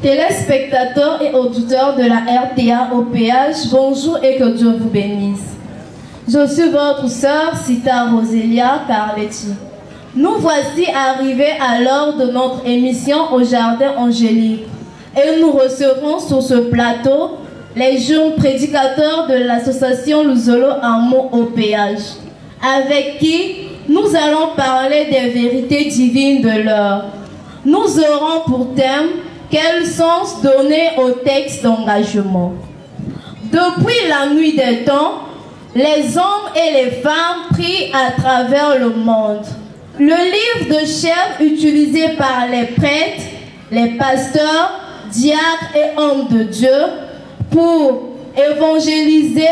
Téléspectateurs et auditeurs de la RTA au péage, bonjour et que Dieu vous bénisse. Je suis votre sœur Sita Roselia Carletti. Nous voici arrivés à l'heure de notre émission au Jardin Angélique et nous recevrons sur ce plateau les jeunes prédicateurs de l'association Luzolo Amour au péage, avec qui nous allons parler des vérités divines de l'heure. Nous aurons pour thème quel sens donner au texte d'engagement. Depuis la nuit des temps, les hommes et les femmes prient à travers le monde. Le livre de chair utilisé par les prêtres, les pasteurs, diacres et hommes de Dieu pour évangéliser,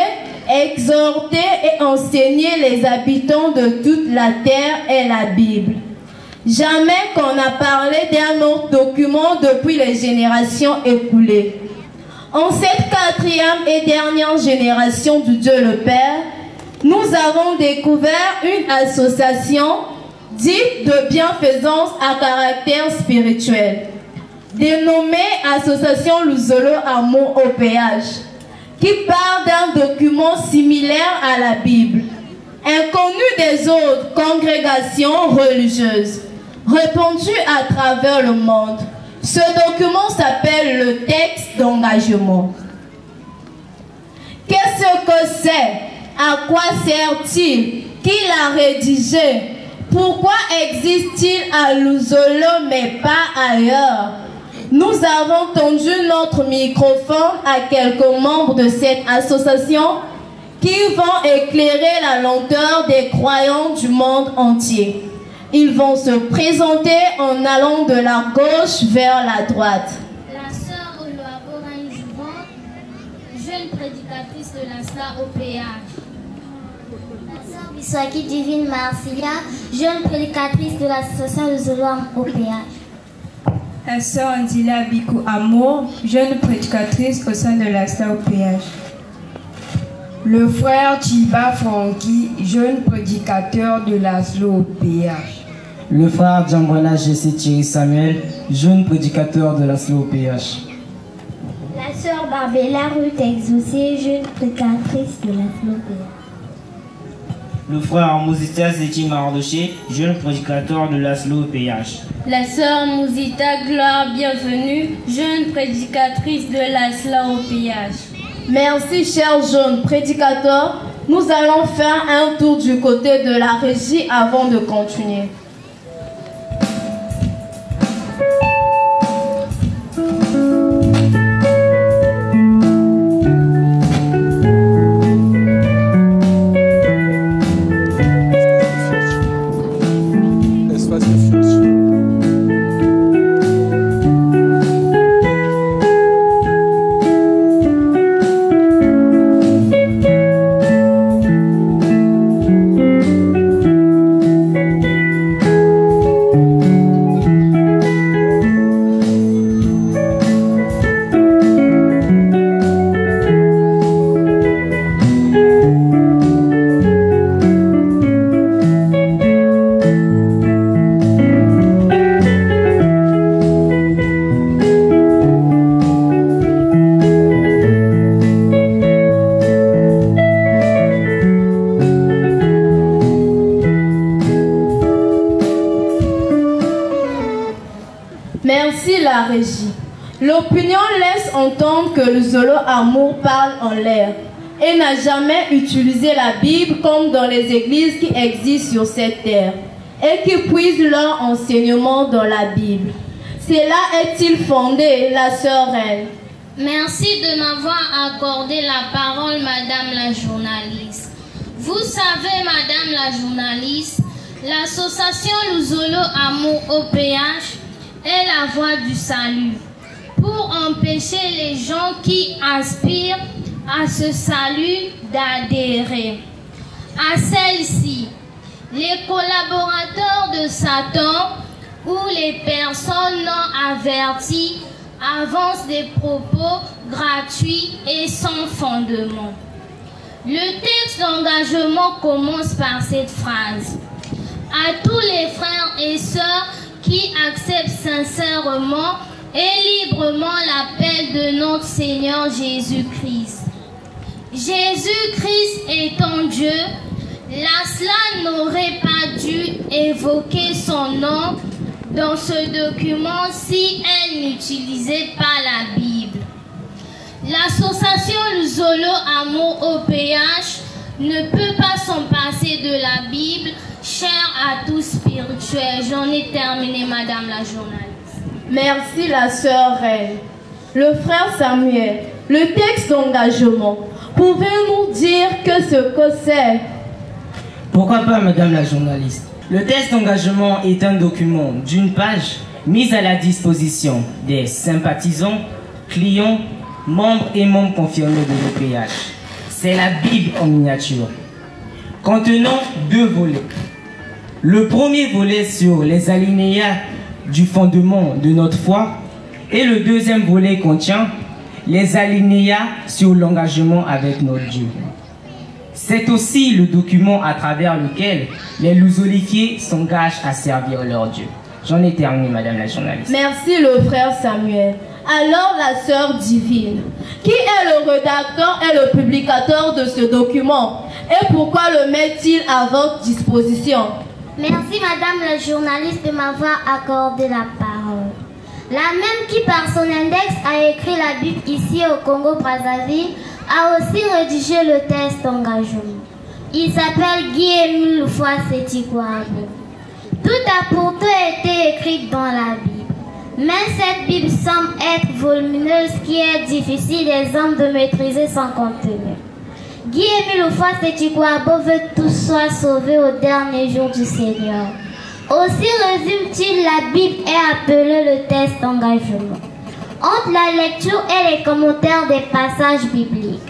exhorter et enseigner les habitants de toute la terre est la Bible. Jamais qu'on a parlé d'un autre document depuis les générations écoulées. En cette quatrième et dernière génération du Dieu le Père, nous avons découvert une association dite de bienfaisance à caractère spirituel, dénommée Association Luzolo Amour au péage, qui part d'un document similaire à la Bible, inconnu des autres congrégations religieuses, répandu à travers le monde. Ce document s'appelle le texte d'engagement. Qu'est-ce que c'est? À quoi sert-il? Qui l'a rédigé? Pourquoi existe-t-il à Luzolo mais pas ailleurs? Nous avons tendu notre microphone à quelques membres de cette association qui vont éclairer la lenteur des croyants du monde entier. Ils vont se présenter en allant de la gauche vers la droite. La sœur Oloaboraï Jouban, jeune prédicatrice de la SLA au péage. La sœur Biswaki Divine Marsilia, jeune prédicatrice de l'association Luzolo au péage. La sœur Andila Bikou Amour, jeune prédicatrice au sein de la SLA au péage. Le frère Chiba Franky, jeune prédicateur de la SLA au péage. Le frère Djambwana Jesse Thierry Samuel, jeune prédicateur de la SLA au péage. La sœur Barbella Ruth Exaucé, jeune prédicatrice de la SLA au péage. Le frère Mouzita Zeti Mardoché, jeune prédicateur de la SLA au péage. La sœur Mouzita Gloire Bienvenue, jeune prédicatrice de la SLA au péage. Merci chers jeunes prédicateurs. Nous allons faire un tour du côté de la régie avant de continuer. L'opinion laisse entendre que Luzolo Amour parle en l'air et n'a jamais utilisé la Bible comme dans les églises qui existent sur cette terre et qui puisent leur enseignement dans la Bible. Cela est-il fondé, la sœur Reine? Merci de m'avoir accordé la parole, Madame la journaliste. Vous savez, Madame la journaliste, l'association Luzolo Amour au péage est la voie du salut pour empêcher les gens qui aspirent à ce salut d'adhérer à celle-ci. Les collaborateurs de Satan ou les personnes non averties avancent des propos gratuits et sans fondement. Le texte d'engagement commence par cette phrase. À tous les frères et sœurs qui acceptent sincèrement et librement l'appel de notre Seigneur Jésus-Christ. Jésus-Christ étant Dieu, l'ASLA n'aurait pas dû évoquer son nom dans ce document si elle n'utilisait pas la Bible. L'association Luzolo Amour OPH ne peut pas s'en passer de la Bible, chère à tous spirituels. J'en ai terminé, Madame la journaliste. Merci la sœur Reine. Le frère Samuel, le texte d'engagement, pouvez-vous nous dire ce que c'est? Pourquoi pas, Madame la journaliste? Le texte d'engagement est un document d'une page mis à la disposition des sympathisants, clients, membres et membres confirmés de l'OPH. C'est la Bible en miniature, contenant 2 volets. Le premier volet sur les alinéas du fondement de notre foi et le deuxième volet contient les alinéas sur l'engagement avec notre Dieu. C'est aussi le document à travers lequel les luzolifiés s'engagent à servir leur Dieu. J'en ai terminé, Madame la journaliste. Merci le frère Samuel. Alors la sœur divine, qui est le rédacteur et le publicateur de ce document et pourquoi le met-il à votre disposition? Merci Madame la journaliste de m'avoir accordé la parole. La même qui par son index a écrit la Bible ici au Congo-Brazzaville a aussi rédigé le texte d'engagement. Il s'appelle Guy-Émile Loufoua-Sétigouabo. Tout a pourtant été écrit dans la Bible. Mais cette Bible semble être volumineuse, qui est difficile des hommes de maîtriser son contenu. Guy-Émile Loufoua-Sétigouabo veut que tous soient sauvés au dernier jour du Seigneur. Aussi résume-t-il la Bible et appelé le texte d'engagement. Entre la lecture et les commentaires des passages bibliques,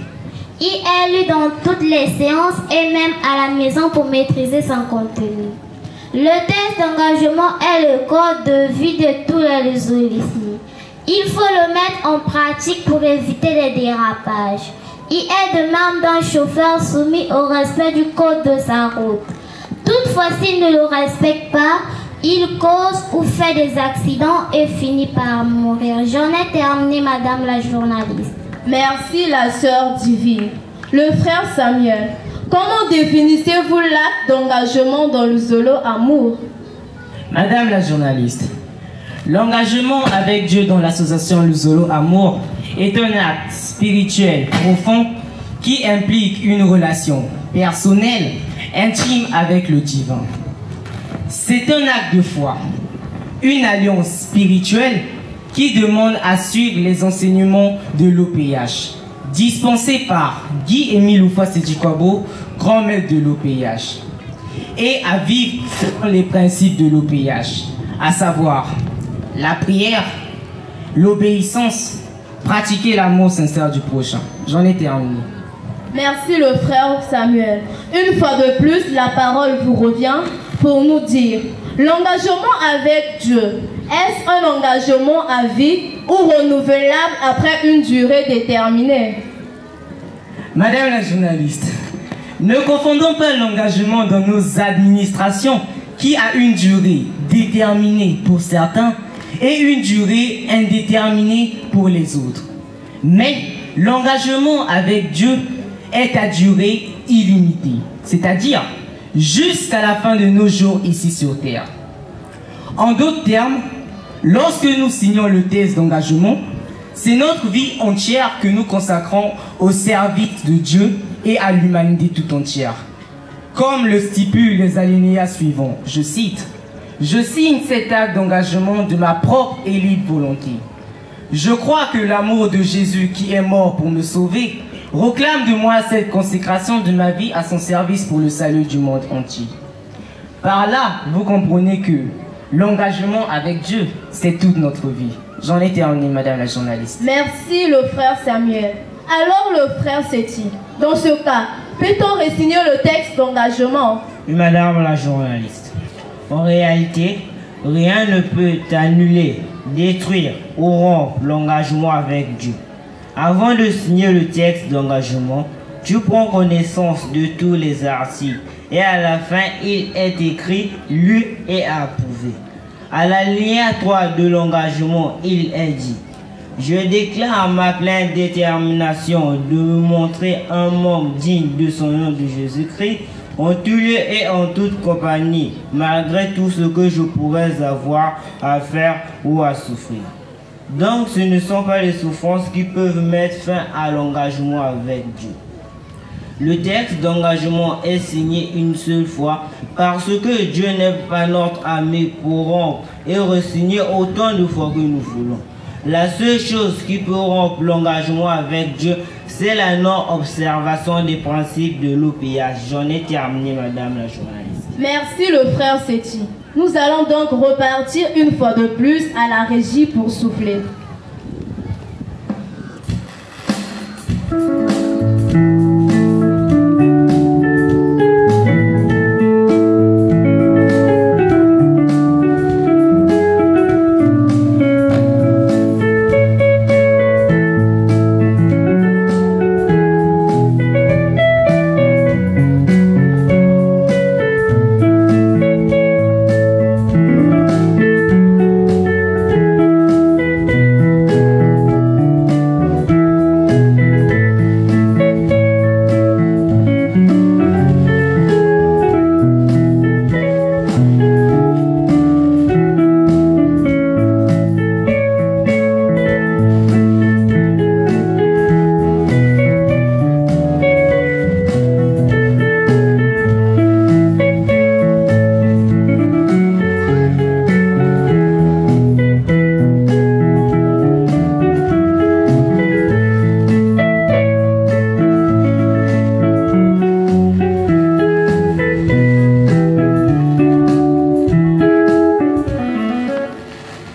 il est lu dans toutes les séances et même à la maison pour maîtriser son contenu. Le texte d'engagement est le code de vie de tous les luzolifiés. Il faut le mettre en pratique pour éviter les dérapages. Il est de même d'un chauffeur soumis au respect du code de sa route. Toutefois, s'il ne le respecte pas, il cause ou fait des accidents et finit par mourir. J'en ai terminé, Madame la journaliste. Merci la sœur divine. Le frère Samuel, comment définissez-vous l'acte d'engagement dans le Luzolo Amour? Madame la journaliste, l'engagement avec Dieu dans l'association Luzolo Amour est un acte spirituel profond qui implique une relation personnelle, intime avec le divin. C'est un acte de foi, une alliance spirituelle qui demande à suivre les enseignements de l'OPH, dispensés par Guy-Émile Loufoua-Sétigouabo, grand maître de l'OPH, et à vivre selon les principes de l'OPH, à savoir la prière, l'obéissance, pratiquer l'amour sincère du prochain. J'en ai terminé. Merci le frère Samuel. Une fois de plus, la parole vous revient pour nous dire l'engagement avec Dieu. Est-ce un engagement à vie ou renouvelable après une durée déterminée? Madame la journaliste, ne confondons pas l'engagement dans nos administrations qui a une durée déterminée pour certains et une durée indéterminée pour les autres. Mais l'engagement avec Dieu est à durée illimitée, c'est-à-dire jusqu'à la fin de nos jours ici sur terre. En d'autres termes, lorsque nous signons le texte d'engagement, c'est notre vie entière que nous consacrons au service de Dieu et à l'humanité tout entière. Comme le stipulent les alinéas suivants, je cite: « Je signe cet acte d'engagement de ma propre et libre volonté. Je crois que l'amour de Jésus qui est mort pour me sauver proclame de moi cette consécration de ma vie à son service pour le salut du monde entier. » Par là, vous comprenez que l'engagement avec Dieu, c'est toute notre vie. J'en ai terminé, Madame la journaliste. Merci le frère Samuel. Alors le frère Séti, dans ce cas, peut-on re-signer le texte d'engagement? Oui, Madame la journaliste. En réalité, rien ne peut annuler, détruire ou rompre l'engagement avec Dieu. Avant de signer le texte d'engagement, tu prends connaissance de tous les articles et à la fin, il est écrit, lu et approuvé. À l'alinéa 3 de l'engagement, il est dit: je déclare ma pleine détermination de me montrer un membre digne de son nom de Jésus-Christ, en tout lieu et en toute compagnie, malgré tout ce que je pourrais avoir à faire ou à souffrir. Donc ce ne sont pas les souffrances qui peuvent mettre fin à l'engagement avec Dieu. Le texte d'engagement est signé une seule fois parce que Dieu n'est pas notre ami pour rompre et re-signer autant de fois que nous voulons. La seule chose qui peut rompre l'engagement avec Dieu, c'est la non-observation des principes de l'OPH. J'en ai terminé, Madame la journaliste. Merci le frère Seti. Nous allons donc repartir une fois de plus à la régie pour souffler.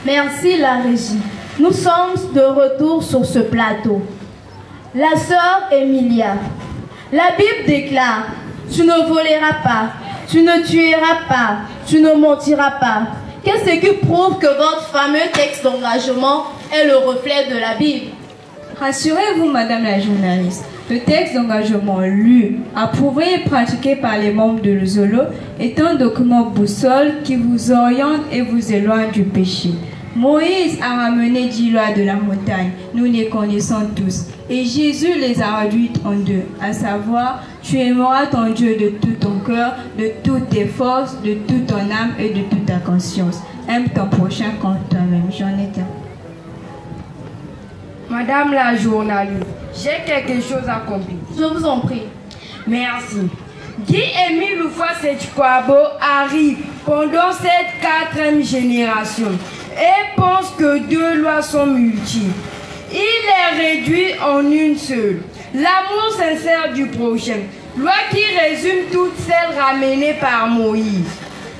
Merci la régie. Nous sommes de retour sur ce plateau. La sœur Emilia. La Bible déclare: tu ne voleras pas, tu ne tueras pas, tu ne mentiras pas. Qu'est-ce qui prouve que votre fameux texte d'engagement est le reflet de la Bible? Rassurez-vous, Madame la journaliste, le texte d'engagement lu, approuvé et pratiqué par les membres de l'Uzolo est un document boussole qui vous oriente et vous éloigne du péché. Moïse a ramené 10 lois de la montagne, nous les connaissons tous, et Jésus les a réduites en deux, à savoir: tu aimeras ton Dieu de tout ton cœur, de toutes tes forces, de toute ton âme et de toute ta conscience. Aime ton prochain comme toi-même. J'en ai terminé. Madame la journaliste, j'ai quelque chose à compléter. Je vous en prie. Merci. Guy-Émile Loufa-Setchkwabo arrive pendant cette 4e génération et pense que 2 lois sont multiples. Il les réduit en une seule. L'amour sincère du prochain. Loi qui résume toutes celles ramenées par Moïse.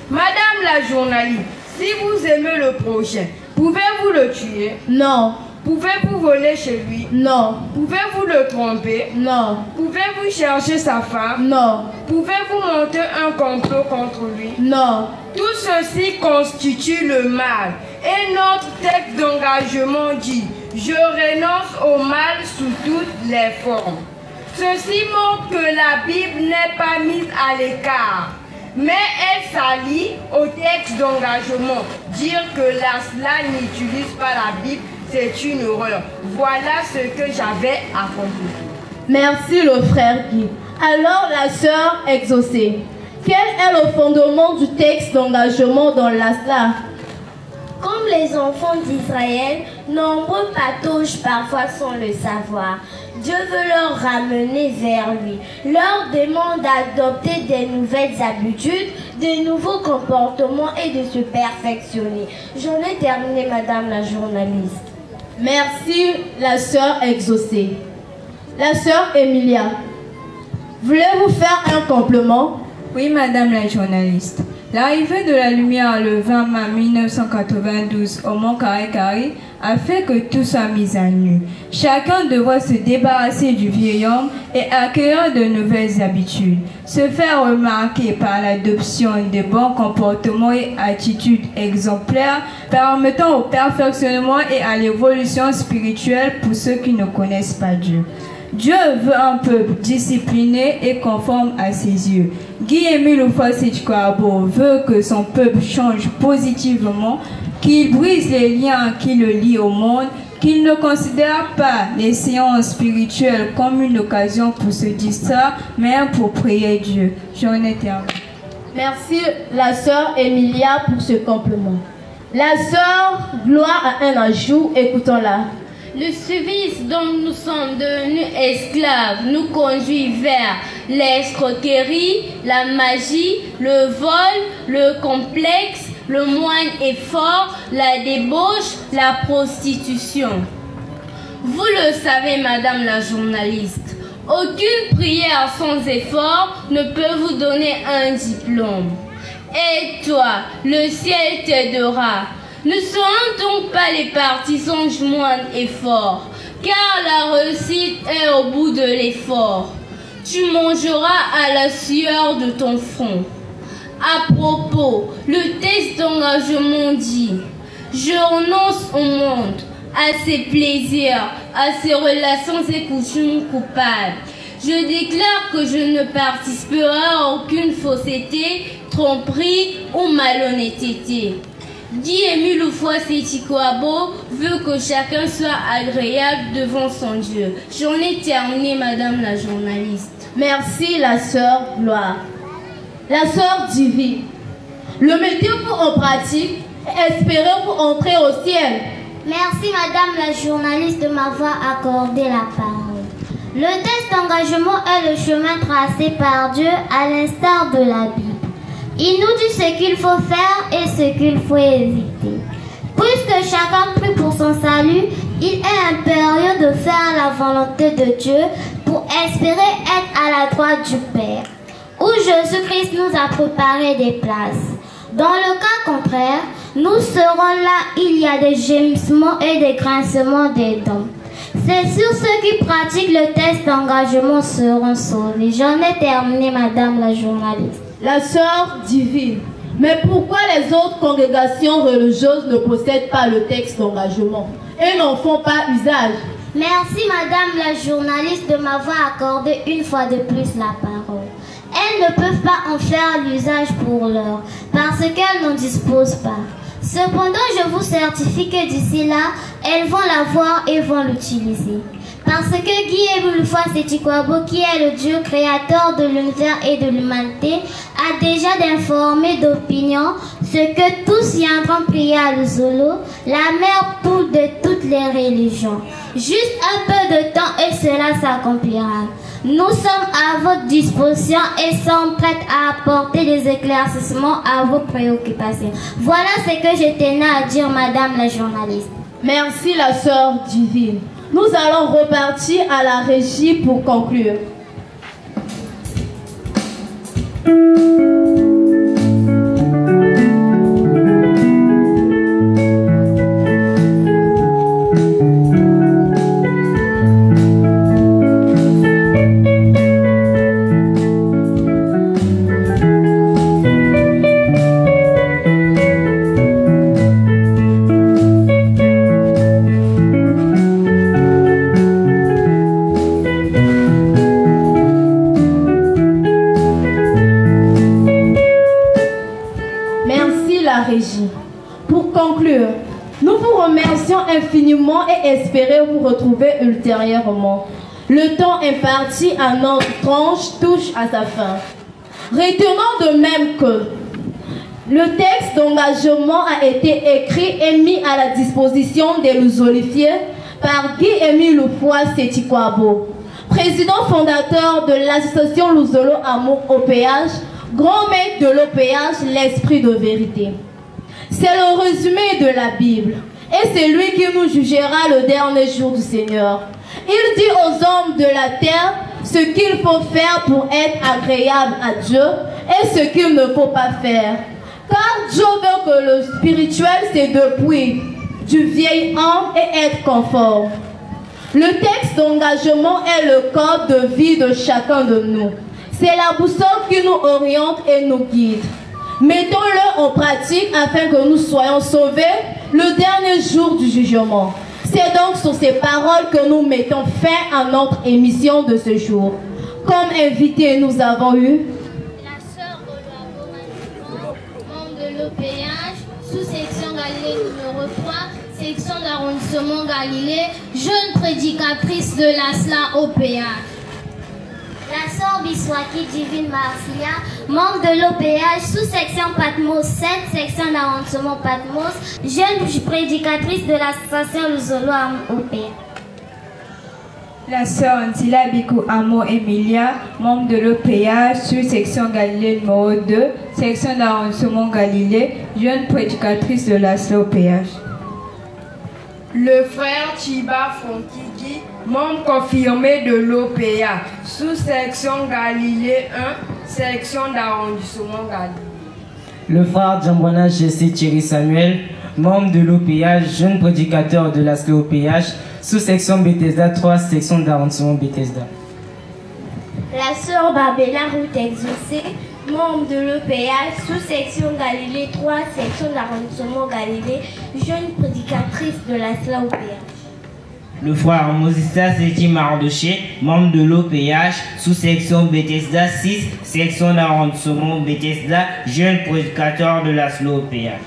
Madame la journaliste, si vous aimez le prochain, pouvez-vous le tuer? Non. Pouvez-vous voler chez lui? Non. Pouvez-vous le tromper? Non. Pouvez-vous chercher sa femme? Non. Pouvez-vous monter un complot contre lui? Non. Tout ceci constitue le mal. Et notre texte d'engagement dit: je renonce au mal sous toutes les formes. Ceci montre que la Bible n'est pas mise à l'écart, mais elle s'allie au texte d'engagement. Dire que la SLA n'utilise pas la Bible, c'est une erreur. Voilà ce que j'avais à conclure. Merci le frère Guy. Alors la sœur exaucée. Quel est le fondement du texte d'engagement dans la SLA? Comme les enfants d'Israël, nombreux patauchent parfois sans le savoir. Dieu veut leur ramener vers lui, leur demande d'adopter des nouvelles habitudes, de nouveaux comportements et de se perfectionner. J'en ai terminé, Madame la journaliste. Merci la sœur exaucée. La sœur Emilia, voulez-vous faire un compliment? Oui, Madame la journaliste. L'arrivée de la lumière le 20 mai 1992 au Mont Kare-Kare a fait que tout soit mis à nu. Chacun devra se débarrasser du vieil homme et acquérir de nouvelles habitudes. Se faire remarquer par l'adoption de bons comportements et attitudes exemplaires permettant au perfectionnement et à l'évolution spirituelle pour ceux qui ne connaissent pas Dieu. Dieu veut un peuple discipliné et conforme à ses yeux. Guy-Émile Houphouët-Boigny veut que son peuple change positivement, qu'il brise les liens qui le lient au monde, qu'il ne considère pas les séances spirituelles comme une occasion pour se distraire, mais pour prier Dieu. J'en ai terminé. Merci la sœur Emilia pour ce compliment. La sœur Gloire a un ajout, écoutons-la. Le service dont nous sommes devenus esclaves nous conduit vers l'escroquerie, la magie, le vol, le complexe, le moine effort, la débauche, la prostitution. Vous le savez, madame la journaliste, aucune prière sans effort ne peut vous donner un diplôme. Et toi, le ciel t'aidera. Ne serons donc pas les partisans du moine effort, car la réussite est au bout de l'effort. Tu mangeras à la sueur de ton front. À propos, le texte d'engagement dit « Je renonce au monde, à ses plaisirs, à ses relations et coutumes coupables. Je déclare que je ne participerai à aucune fausseté, tromperie ou malhonnêteté. » Guy-Émile Houphouët-Boigny veut que chacun soit agréable devant son Dieu. J'en ai terminé, madame la journaliste. Merci la sœur Gloire. La sœur Divine, le mettez-vous en pratique et espérez-vous entrer au ciel. Merci madame la journaliste de m'avoir accordé la parole. Le test d'engagement est le chemin tracé par Dieu à l'instar de la Bible. Il nous dit ce qu'il faut faire et ce qu'il faut éviter. Puisque chacun prie pour son salut, il est impérieux de faire la volonté de Dieu pour espérer être à la droite du Père, où Jésus-Christ nous a préparé des places. Dans le cas contraire, nous serons là, il y a des gémissements et des grincements des dents. C'est sûr, ceux qui pratiquent le test d'engagement seront sauvés. J'en ai terminé, madame la journaliste. La sœur Divine, mais pourquoi les autres congrégations religieuses ne possèdent pas le texte d'engagement et n'en font pas usage? Merci madame la journaliste de m'avoir accordé une fois de plus la parole. Elles ne peuvent pas en faire l'usage pour l'heure, parce qu'elles n'en disposent pas. Cependant, je vous certifie que d'ici là, elles vont la voir et vont l'utiliser. Parce que Guy-Émile Houphouët-Boigny, qui est le Dieu créateur de l'univers et de l'humanité, a déjà d'informer d'opinion ce que tous viendront prier à Luzolo, la mère poule de toutes les religions. Juste un peu de temps et cela s'accomplira. Nous sommes à votre disposition et sommes prêtes à apporter des éclaircissements à vos préoccupations. Voilà ce que je tenais à dire, madame la journaliste. Merci la sœur Divine. Nous allons repartir à la régie pour conclure. Pour conclure, nous vous remercions infiniment et espérons vous retrouver ultérieurement. Le temps imparti à notre tranche touche à sa fin. Retenons de même que le texte d'engagement a été écrit et mis à la disposition des Luzolifiés par Guy-Émile Houphouët-Boigny, président fondateur de l'association Luzolo Amour OPH, grand maître de l'OPH, l'esprit de vérité. C'est le résumé de la Bible et c'est lui qui nous jugera le dernier jour du Seigneur. Il dit aux hommes de la terre ce qu'il faut faire pour être agréable à Dieu et ce qu'il ne faut pas faire. Car Dieu veut que le spirituel c'est depuis du vieil homme et être conforme. Le texte d'engagement est le code de vie de chacun de nous. C'est la boussole qui nous oriente et nous guide. Mettons-le en pratique afin que nous soyons sauvés le dernier jour du jugement. C'est donc sur ces paroles que nous mettons fin à notre émission de ce jour. Comme invité, nous avons eu la sœur Olabo Manifon, membre de l'OPH, sous-section Galilée numéro 3, section d'arrondissement Galilée, jeune prédicatrice de l'ASLA OPH. La sœur Biswaki Divine Marcia, membre de l'OPH, sous-section Patmos 7, section d'arrondissement Patmos, jeune prédicatrice de l'association Luzolo OPH. La sœur Antila Bikou Amo Emilia, membre de l'OPH, sous-section Galilée numéro 2, section d'arrondissement Galilée, jeune prédicatrice de l'ASLA OPH. Le frère Chiba Fonkiki, membre confirmé de l'OPA, sous-section Galilée 1, section d'arrondissement Galilée. Le frère Djambona Jesse Thierry Samuel, membre de l'OPH, jeune prédicateur de l'ASLA OPH, sous-section Bethesda 3, section d'arrondissement Bethesda. La sœur Barbella Ruth Exaucé, membre de l'EPH, sous-section Galilée 3, section d'arrondissement Galilée, jeune prédicatrice de l'ASLA OPH. Le frère Mosista Seti Mardoché, membre de l'OPH, sous-section Bethesda 6, section d'arrondissement Bethesda, jeune prédicateur de l'ASLA OPH.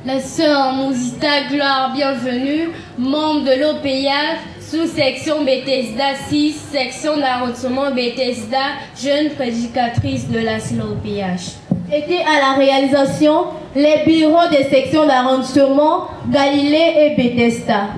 La sœur Mousita Gloire Bienvenue, membre de l'OPH, sous-section Bethesda 6, section d'arrondissement Bethesda, jeune prédicatrice de l'ASLA OPH. Étaient à la réalisation les bureaux des sections d'arrondissement Galilée et Bethesda.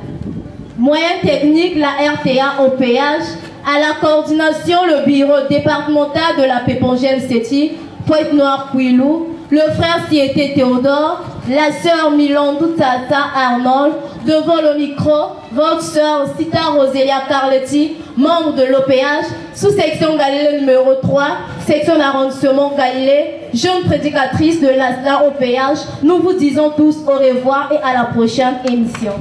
Moyens techniques, la RTA OPH. À la coordination, le bureau départemental de la Pépongène Séti, Pointe-Noire Quilou, le frère Siété Théodore, la sœur Milandou Tata Arnold, devant le micro, votre sœur Sita Roselia Carletti, membre de l'OPH, sous-section Galilée numéro 3, section d'arrondissement Galilée, jeune prédicatrice de l'ASLA OPH. Nous vous disons tous au revoir et à la prochaine émission.